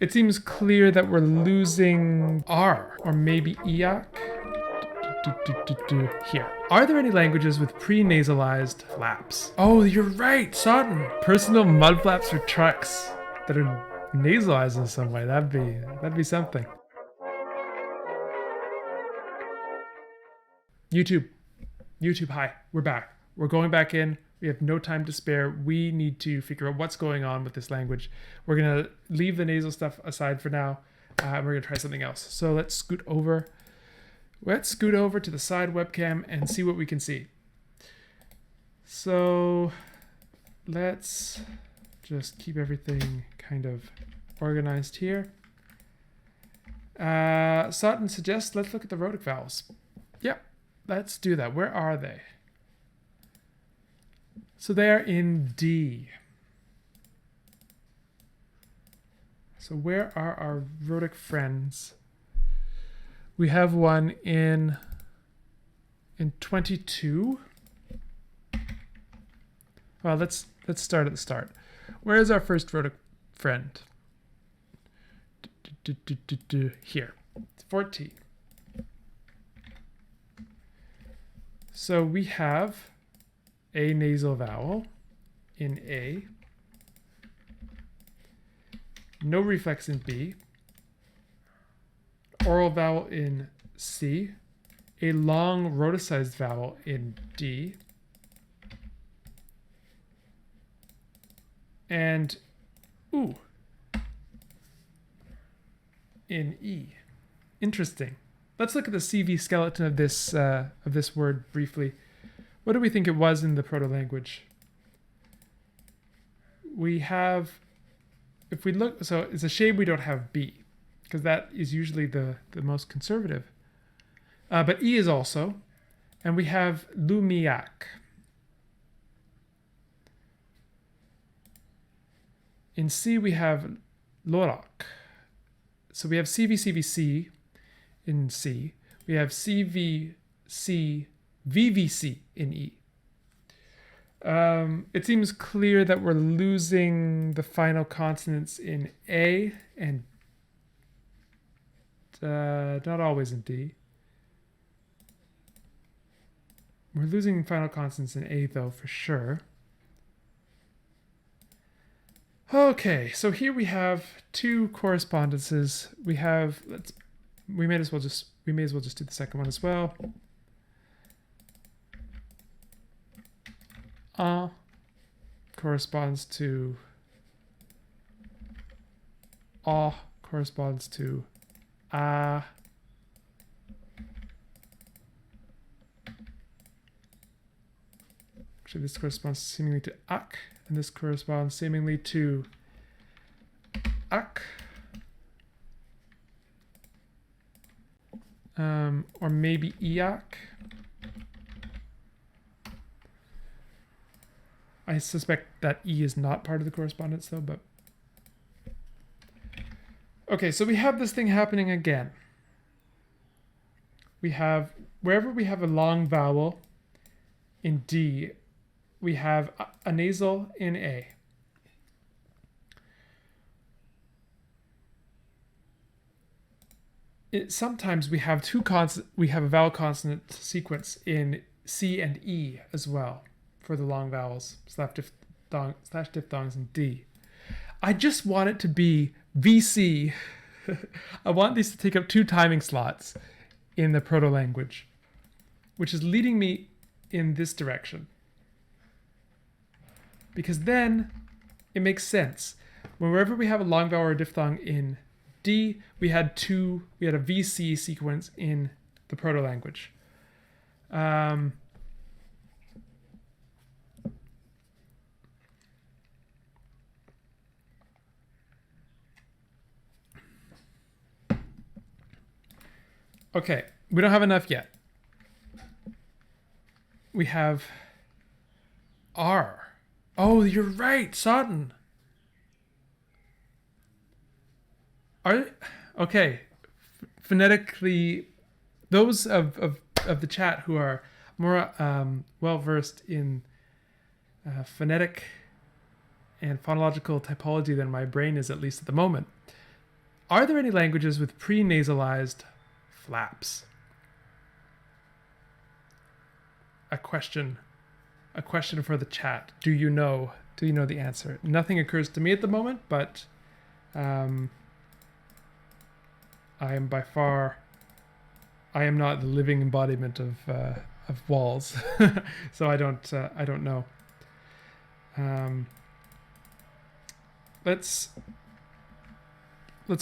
It seems clear that we're losing R, or maybe Iak. Here. Are there any languages with pre-nasalized flaps? Oh, you're right, Sutton. Personal mud flaps for trucks that are nasalized in some way. That'd be something. YouTube, hi. We're back. We're going back in. We have no time to spare. We need to figure out what's going on with this language. We're going to leave the nasal stuff aside for now. And we're going to try something else. So let's scoot over. Let's scoot over to the side webcam and see what we can see. So let's just keep everything kind of organized here. Sutton suggests let's look at the rhotic vowels. Yep, let's do that. Where are they? So they're in D. So where are our rhotic friends? We have one in 22. Well, let's start at the start. Where is our first rhotic friend? Here, 14. So we have a nasal vowel in A, no reflex in B, oral vowel in C, a long rhotacized vowel in D, and ooh in E. Interesting. Let's look at the CV skeleton of this word briefly. What do we think it was in the proto-language? We have, if we look, so it's a shame we don't have B, because that is usually the most conservative. But E is also, and we have lumiak. In C we have lorak. So we have CVCVC in C. We have CVC VVC in E. It seems clear that we're losing the final consonants in A and not always in D. We're losing final consonants in A though, for sure. Okay, so here we have two correspondences. We have, we may as well just do the second one as well. Corresponds to corresponds to actually this corresponds seemingly to ak, and this corresponds seemingly to ak, or maybe iak. I suspect that E is not part of the correspondence though, but. Okay, so we have this thing happening again. We have, wherever we have a long vowel in D, we have a nasal in A. Sometimes we have we have a vowel consonant sequence in C and E as well. For the long vowels, slash diphthongs in D. I just want it to be VC. I want these to take up two timing slots in the proto-language, which is leading me in this direction. Because then it makes sense. Wherever we have a long vowel or a diphthong in D, we had a VC sequence in the proto-language. Okay, we don't have enough yet. We have R. Oh, you're right, Sutton. Okay. Phonetically, those of the chat who are more well versed in phonetic and phonological typology than my brain is, at least at the moment, Are there any languages with pre-nasalized flaps? A question for the chat. Do you know the answer? Nothing occurs to me at the moment, but I am not the living embodiment of walls, so I don't know. Let's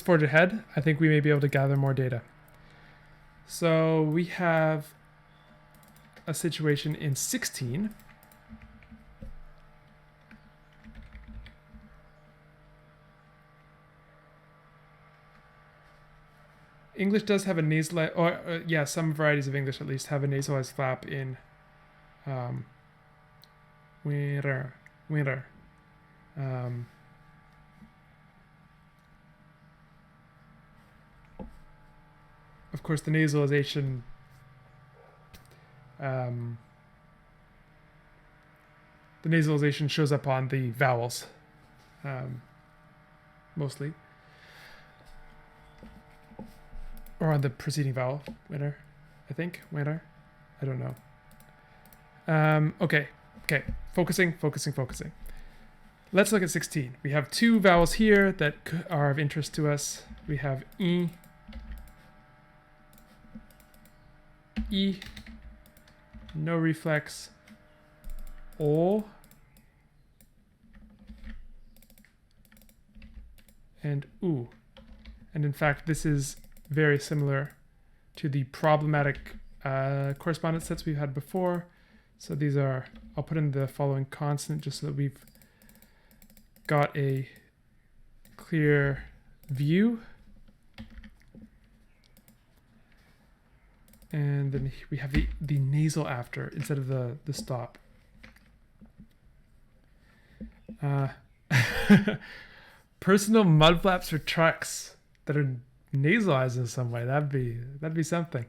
forge ahead. I think we may be able to gather more data. So we have a situation in 16. English does have a nasal, yeah, some varieties of English at least have a nasalized flap in winter. Of course, the nasalization shows up on the vowels, mostly, or on the preceding vowel. Winter, I think. Winter, I don't know. Okay. Focusing. Let's look at 16. We have two vowels here that are of interest to us. We have E, no reflex, O, and U. And in fact, this is very similar to the problematic correspondence sets we've had before. So these are, I'll put in the following consonant just so that we've got a clear view. And then we have the nasal after instead of the stop. Personal mud flaps for trucks that are nasalized in some way. That'd be something.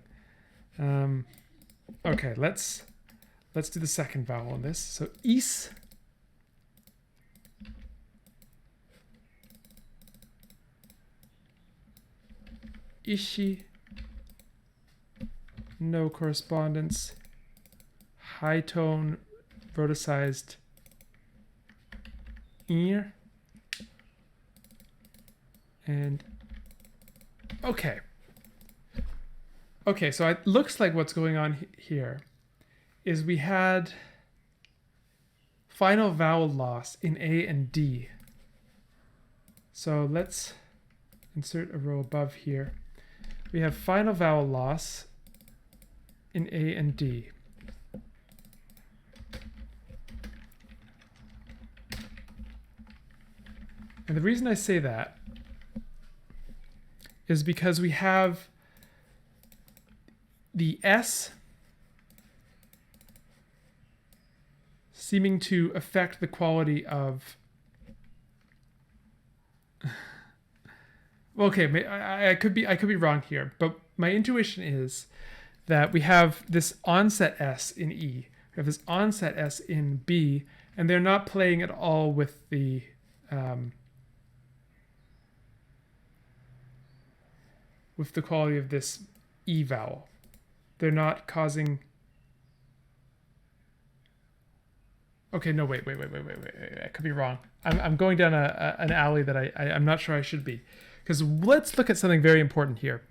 Okay, let's do the second vowel on this. So is, ishi, no correspondence, high tone, rhotacized ear, and okay, so it looks like what's going on here is we had final vowel loss in A and D. So let's insert a row above here. We have final vowel loss in A and D. And the reason I say that is because we have the S seeming to affect the quality of... Okay, I could be wrong here, but my intuition is that we have this onset S in E, we have this onset S in B, and they're not playing at all with the quality of this E vowel. They're not causing... Okay, no, wait. I could be wrong. I'm going down an alley that I'm not sure I should be. Because let's look at something very important here.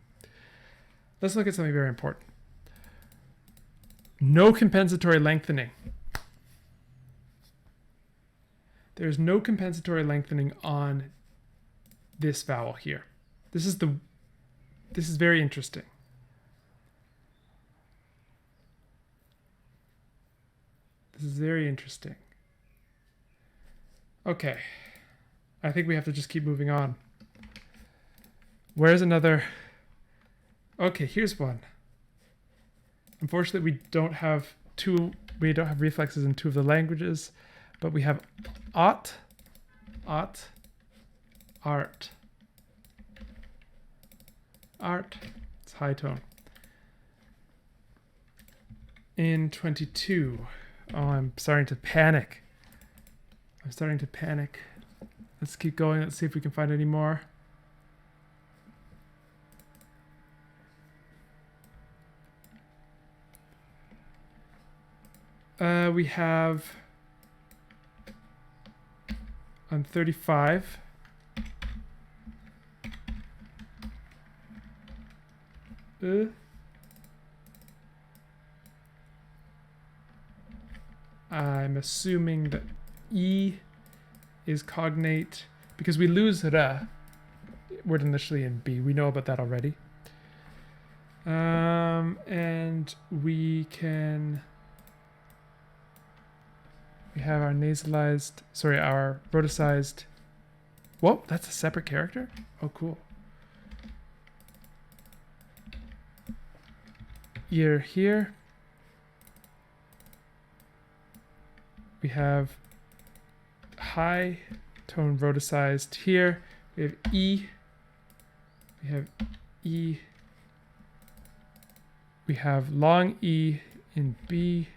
No compensatory lengthening. There's no compensatory lengthening on this vowel here. This is very interesting. This is very interesting. Okay. I think we have to just keep moving on. Where's another? Okay, here's one. Unfortunately, we don't have reflexes in two of the languages, but we have art. It's high tone. In 22. Oh, I'm starting to panic. Let's keep going. Let's see if we can find any more. We have on 35. I'm assuming that E is cognate because we lose the word initially in B. We know about that already. And we have our nasalized, sorry, our rhotacized. Whoa, that's a separate character? Oh, cool. Ear here. We have high tone rhotacized here. We have E. We have E. We have long E in B.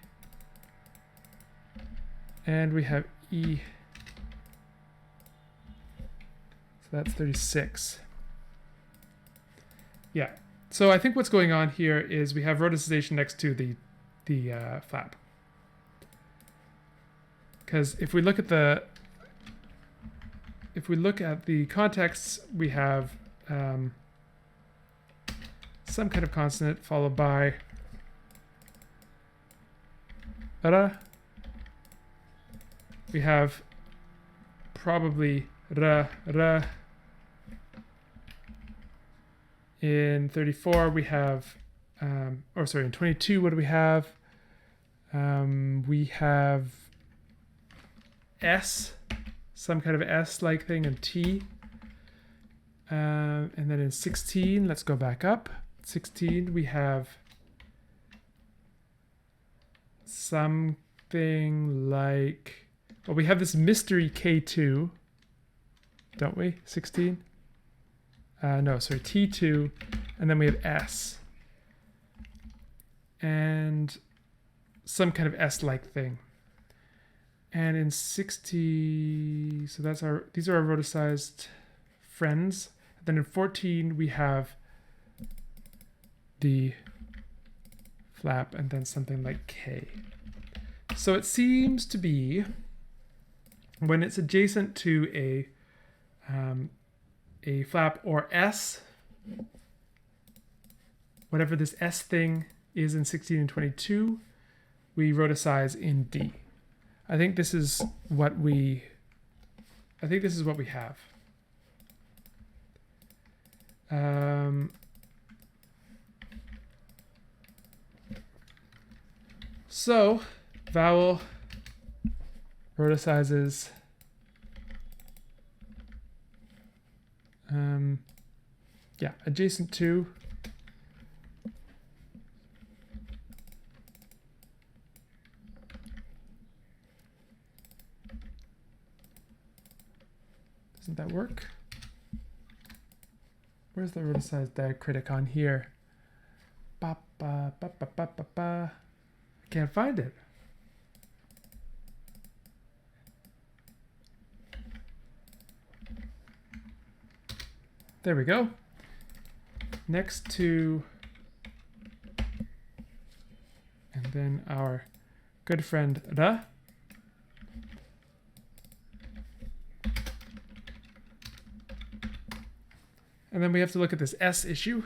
And we have E. So that's 36. Yeah. So I think what's going on here is we have rhoticization next to the flap. Because if we look at the contexts, we have some kind of consonant followed by ra. We have probably ra. In 34 we have, in 22 what do we have? We have S, some kind of S-like thing, and T. And then in 16, let's go back up. 16 we have something like, well, we have this mystery K2, don't we? 16? No, sorry, T2, and then we have S. And some kind of S-like thing. And in 60, so that's these are our rhoticized friends. And then in 14, we have the flap and then something like K. So it seems to be when it's adjacent to a flap or S, whatever this S thing is in 16 and 22, we rhoticize in D. I think this is what we have. So vowel rhoticizes adjacent to doesn't that work? Where's the rhoticized diacritic on here? Ba, ba, ba, ba, ba, ba, ba. I can't find it. There we go. Next to, and then our good friend ra. And then we have to look at this S issue.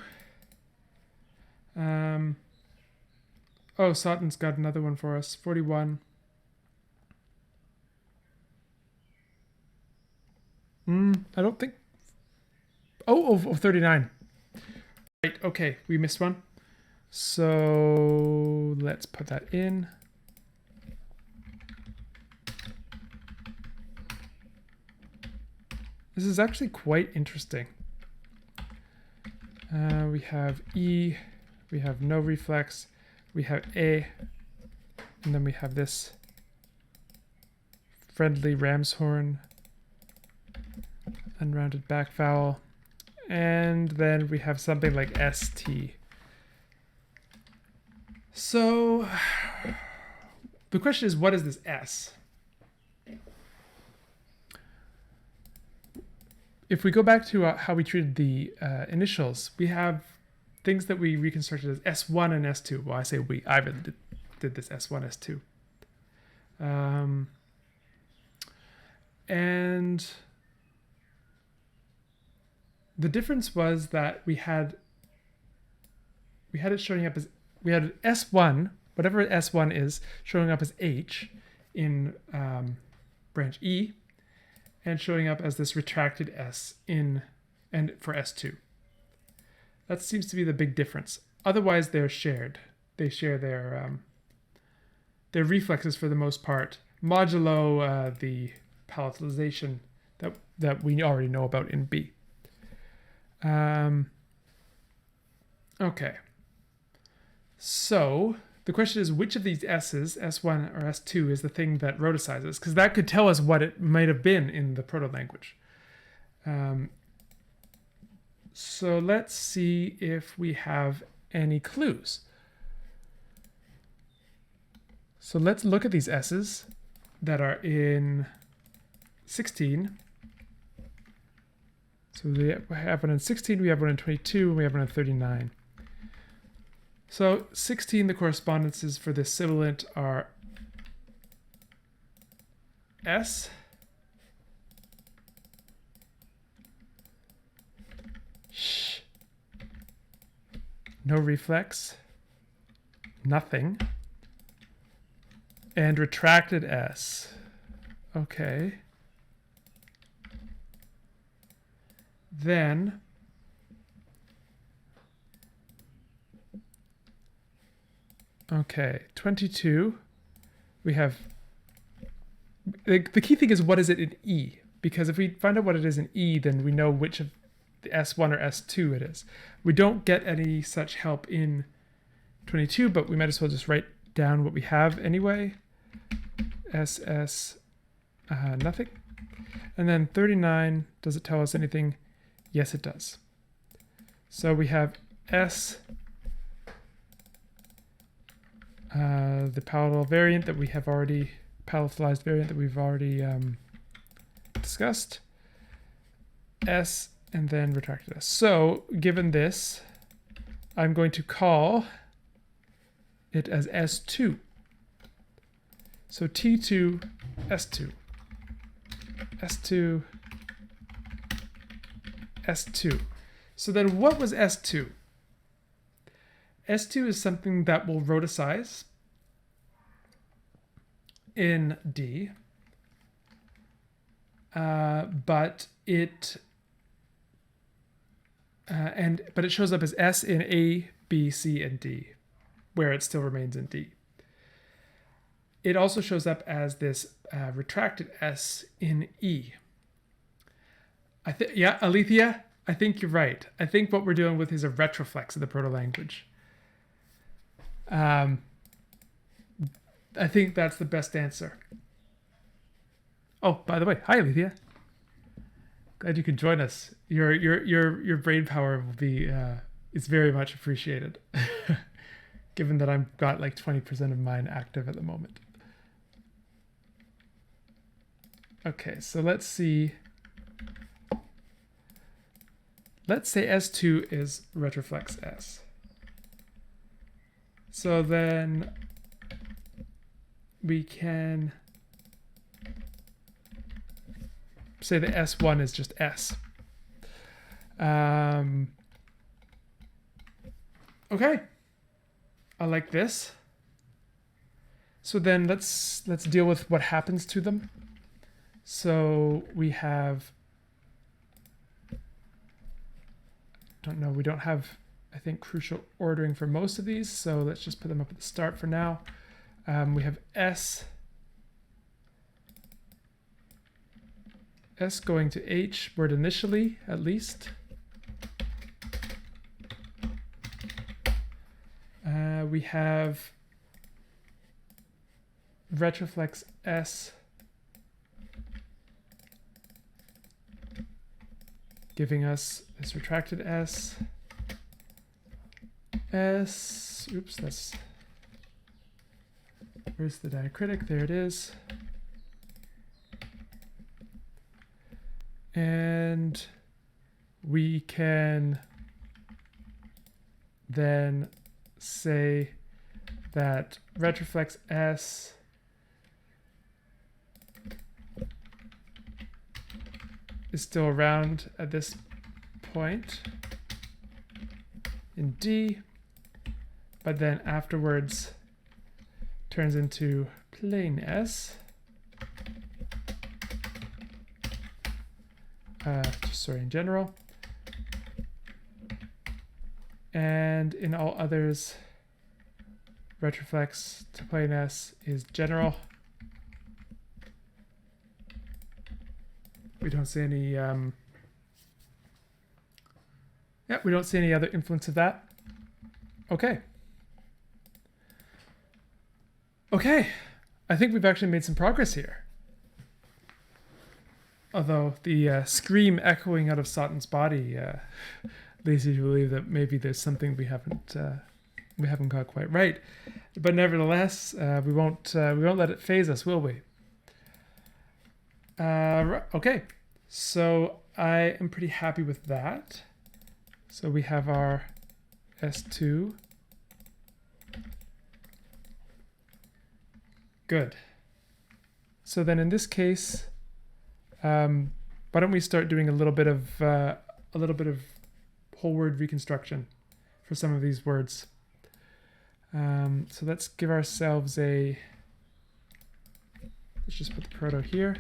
Oh, Sauten's got another one for us. 41. I don't think. Oh, 39. Right, okay, we missed one. So let's put that in. This is actually quite interesting. We have E, we have no reflex, we have A, and then we have this friendly ram's horn, unrounded back vowel, and then we have something like ST. So the question is, what is this S? If we go back to how we treated the initials, we have things that we reconstructed as S1 and S2. Well, I say we. I really did this S1, S2. And the difference was that we had it showing up as, we had S1, whatever S1 is, showing up as H in branch E, and showing up as this retracted S for S2. That seems to be the big difference. Otherwise, they're shared. They share their reflexes for the most part, modulo the palatalization that we already know about in B. Okay. So the question is, which of these S's, S1 or S2, is the thing that rhotacizes? Because that could tell us what it might have been in the proto-language. So let's see if we have any clues. So let's look at these S's that are in 16. So we have one in 16, we have one in 22, and we have one in 39. So 16, the correspondences for this sibilant are S, sh, no reflex, nothing, and retracted S. Okay. Then okay, 22, we have, the key thing is, what is it in E? Because if we find out what it is in E, then we know which of the S1 or S2 it is. We don't get any such help in 22, but we might as well just write down what we have anyway. SS, nothing. And then 39, does it tell us anything? Yes, it does. So we have S, the palatalized variant that we've already discussed, S, and then retracted S. So given this, I'm going to call it as S2. So T2, S2, S2, S2. So then what was S2? S2 is something that will rhoticize in D, but it shows up as S in A, B, C, and D, where it still remains in D. It also shows up as this retracted S in E. Yeah, Alethea, I think you're right. I think what we're dealing with is a retroflex of the proto-language. I think that's the best answer. Oh, by the way, hi Alethea. Glad you could join us. Your brain power will be is very much appreciated, given that I've got like 20% of mine active at the moment. Okay, so let's see. Let's say S2 is Retroflex S. So then we can say the S1 is just S. Okay, I like this. So then let's deal with what happens to them. So we have, we don't have, I think, crucial ordering for most of these, so let's just put them up at the start for now. We have S going to H word initially, at least. We have Retroflex S giving us this retracted S. Oops, where's the diacritic? There it is. And we can then say that Retroflex S is still around at this point in D, but then afterwards turns into plain S. In general. And in all others, retroflex to plain S is general. We don't see any, we don't see any other influence of that. Okay. Okay, I think we've actually made some progress here. Although the scream echoing out of Sautin's body leads you to believe that maybe there's something we haven't got quite right. But nevertheless, we won't let it faze us, will we? Okay, so I am pretty happy with that. So we have our S2. Good. So then in this case, why don't we start doing a little bit of whole word reconstruction for some of these words. So let's give ourselves let's just put the proto here.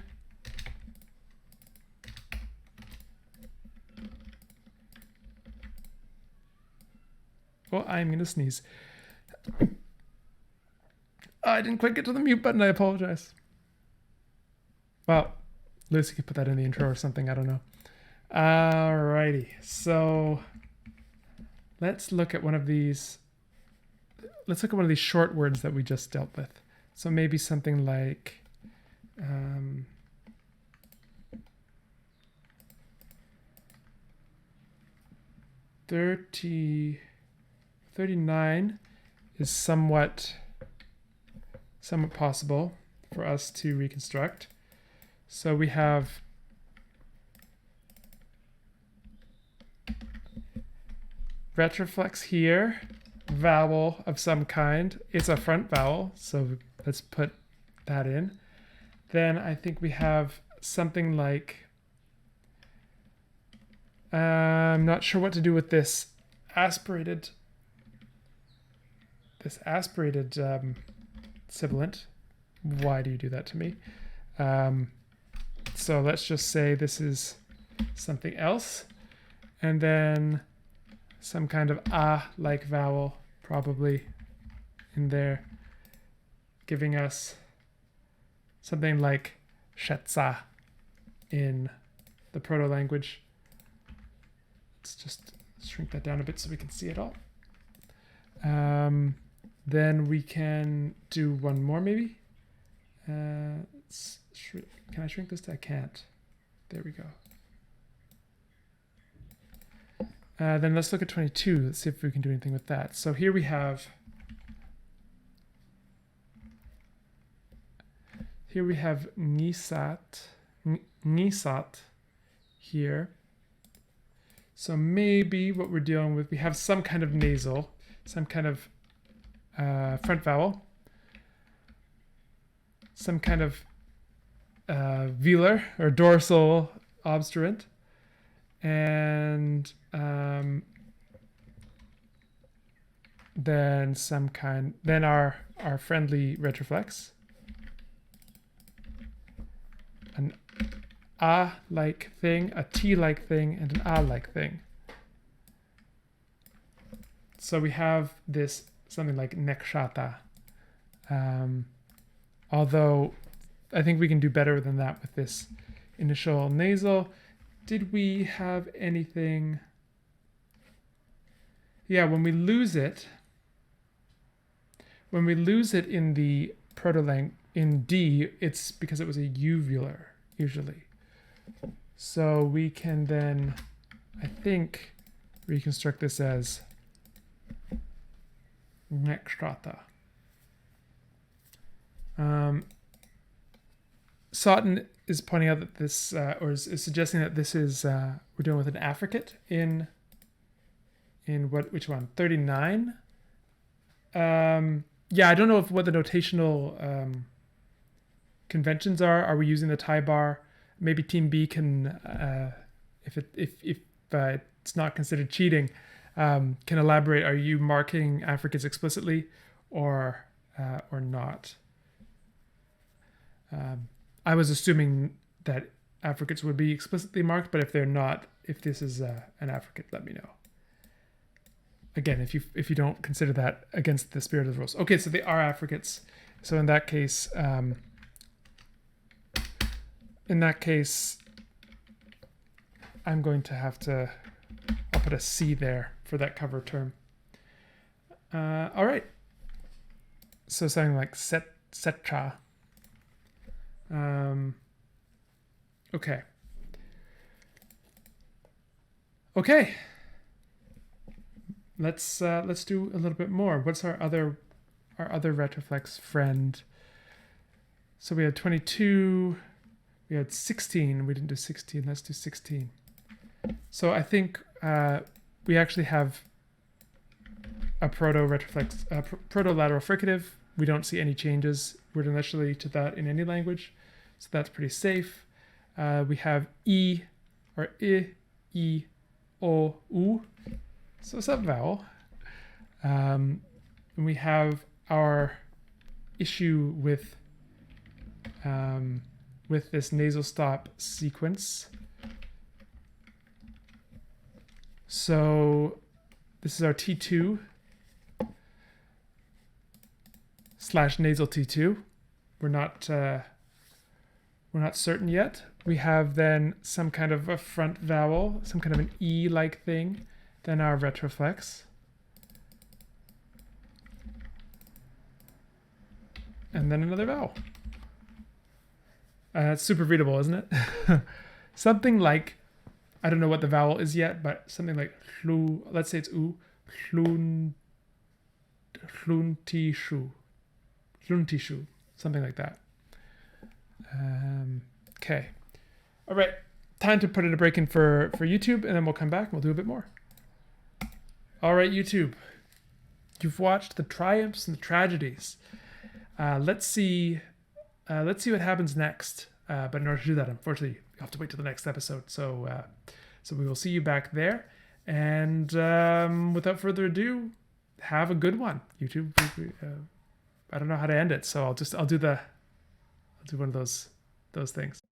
Oh, I'm going to sneeze. I didn't quite get to the mute button. I apologize. Well, Lucy could put that in the intro or something. I don't know. Alrighty. So let's look at one of these. Let's look at one of these short words that we just dealt with. So maybe something like 39 is somewhat possible for us to reconstruct. So we have retroflex here, vowel of some kind. It's a front vowel, so let's put that in. Then I think we have something like, I'm not sure what to do with this aspirated sibilant. Why do you do that to me? So let's just say this is something else. And then some kind of like vowel probably in there, giving us something like shetza in the proto-language. Let's just shrink that down a bit so we can see it all. Then we can do one more maybe. Can I shrink this? I can't. There we go. Then let's look at 22. Let's see if we can do anything with that. So here we have nisat here. So maybe what we're dealing with, we have some kind of nasal, some kind of front vowel, some kind of velar or dorsal obstruent, and then our friendly retroflex, an a-like thing, a t-like thing, and an a-like thing. So we have this something like nekshata. Although I think we can do better than that with this initial nasal. Did we have anything? Yeah, when we lose it in the proto-lang in D, it's because it was a uvular usually. So we can then, I think, reconstruct this as nekstrata. Sautin is pointing out that this, or is suggesting that this is, we're dealing with an affricate in which one? 39? Yeah, I don't know what the notational conventions are. Are we using the tie bar? maybe Team B can, if it's not considered cheating, can elaborate. Are you marking affricates explicitly or not? I was assuming that affricates would be explicitly marked, but if they're not, if this is an affricate, let me know. Again, if you don't consider that against the spirit of the rules. Okay, so they are affricates. So in that case, I'm going to have to, I'll put a C there for that cover term. All right. So something like setra. Okay. Okay. Let's do a little bit more. What's our other retroflex friend? So we had 22. We had 16. We didn't do 16. Let's do 16. So I think we actually have a proto-retroflex, proto-lateral fricative. We don't see any changes word initially to that in any language, so that's pretty safe. We have E, or I, O, U. So it's a vowel. And we have our issue with this nasal stop sequence. So this is our T2 / nasal T2. We're not certain yet. We have then some kind of a front vowel, some kind of an E-like thing, then our retroflex. And then another vowel. It's super readable, isn't it? Something like, I don't know what the vowel is yet, but something like hlu, let's say it's u, hluntishu, something like that. Okay. All right. Time to put in a break in for YouTube, and then we'll come back and we'll do a bit more. All right, YouTube. You've watched the triumphs and the tragedies. Let's see what happens next. But in order to do that, unfortunately, you have to wait till the next episode. So we will see you back there. And without further ado, have a good one, YouTube. I don't know how to end it, so I'll do one of those things.